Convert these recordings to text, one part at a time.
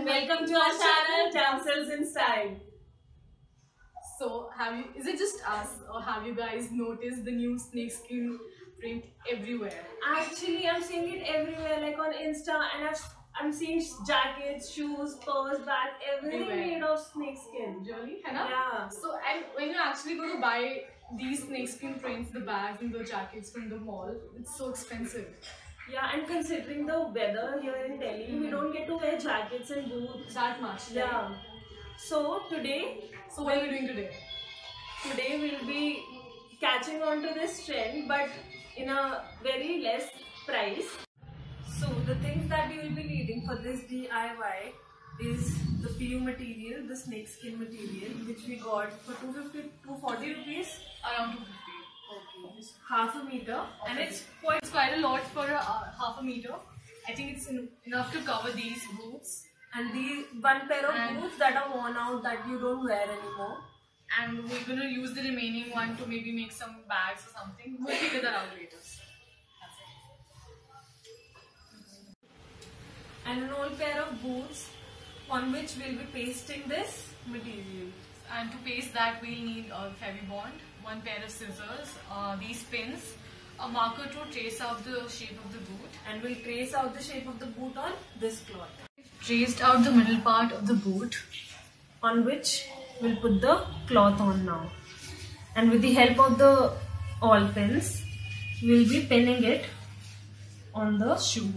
welcome to our channel Damsels in Style. So, is it just us, or have you guys noticed the new snakeskin print everywhere? Actually, I'm seeing it everywhere, like on Insta, and I'm seeing jackets, shoes, purse, bag, everything made of snakeskin. Really? Yeah. So, and when you actually go to buy these snakeskin prints, the bags and the jackets from the mall, it's so expensive. Yeah, and considering the weather here in Delhi, we don't get to wear jackets and boots that much. Yeah. So what are we doing today? Today we'll be catching on to this trend, but in a very less price. So the things that you will be needing for this DIY is the PU material, the snakeskin material, which we got for 240 rupees. Around 250. Okay. Half a meter, okay. And it's quite a lot for half a meter. I think it's enough to cover these boots. And the one pair of boots that are worn out that you don't wear anymore. And we're going to use the remaining one to maybe make some bags or something. We'll figure that out later. That's it. And an old pair of boots on which we'll be pasting this material. And to paste that, we'll need a Fevibond, one pair of scissors, these pins, a marker to trace out the shape of the boot. And we'll trace out the shape of the boot on this cloth. Traced out the middle part of the boot, on which we'll put the cloth on now. And with the help of the awl pins, we'll be pinning it on the shoe.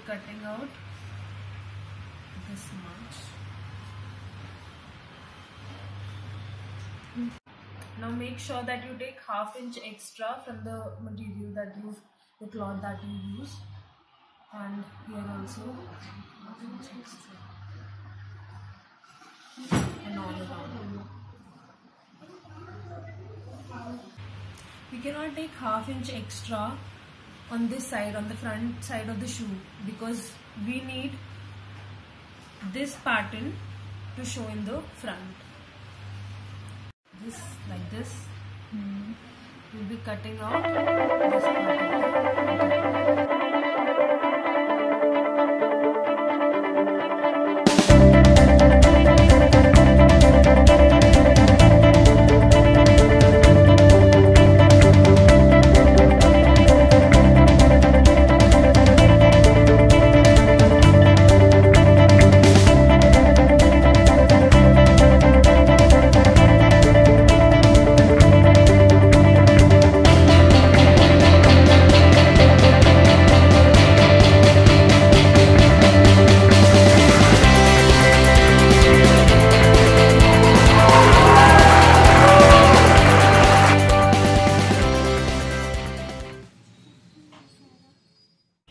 cutting out this much. Now make sure that you take ½ inch extra from the material that the cloth that you use, and here also, and all around. We cannot take ½ inch extra on this side, on the front side of the shoe, because we need this pattern to show in the front. This, like this, we'll be cutting out this part.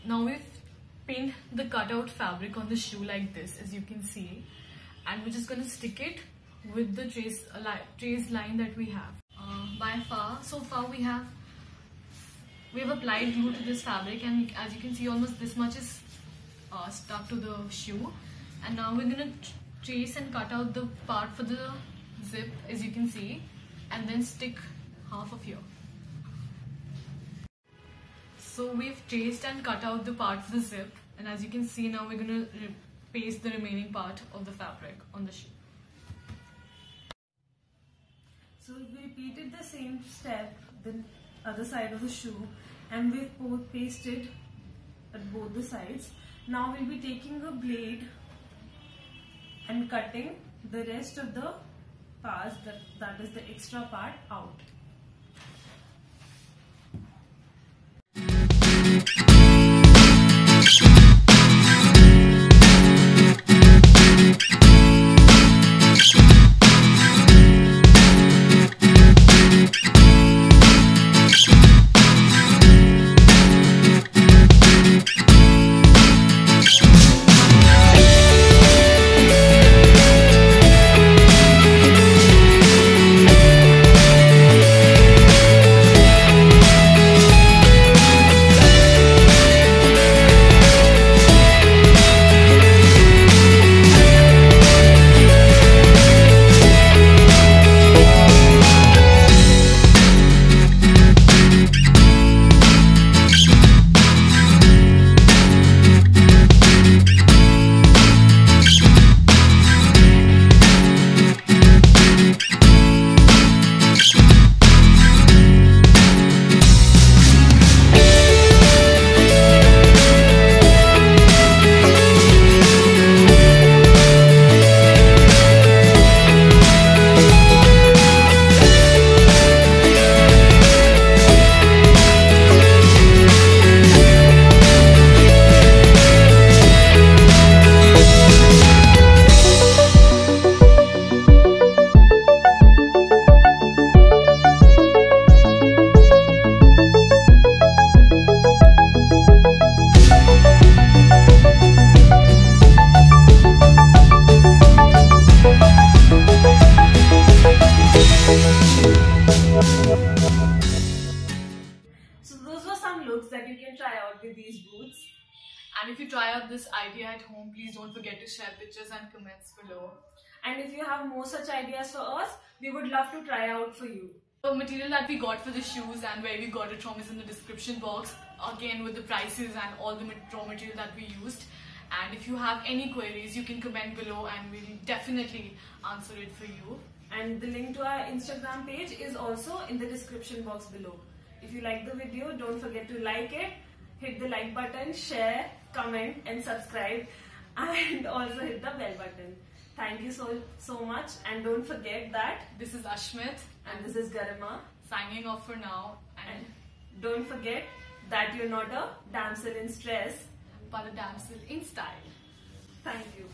Now we've pinned the cutout fabric on the shoe like this, as you can see, and we're just going to stick it with the trace line that we have. So far we have applied glue to this fabric, and as you can see, almost this much is stuck to the shoe. And now we're going to trace and cut out the part for the zip, as you can see, and then stick half of here. So we've traced and cut out the part for the zip, and as you can see, now we're going to paste the remaining part of the fabric on the shoe. So we repeated the same step, the other side of the shoe, and we've pasted at both the sides. Now we'll be taking a blade and cutting the rest of the parts, that is the extra part, out. That you can try out with these boots. And if you try out this idea at home, please don't forget to share pictures and comments below. And if you have more such ideas for us, we would love to try out for you. The material that we got for the shoes and where we got it from is in the description box, again with the prices and all the raw material that we used. And if you have any queries, you can comment below and we'll definitely answer it for you. And the link to our Instagram page is also in the description box below. If you like the video, don't forget to like it, hit the like button, share, comment and subscribe, and also hit the bell button. Thank you so much, and don't forget that this is Ashmit and this is Garima signing off for now. And don't forget that you're not a damsel in stress, but a damsel in style. Thank you.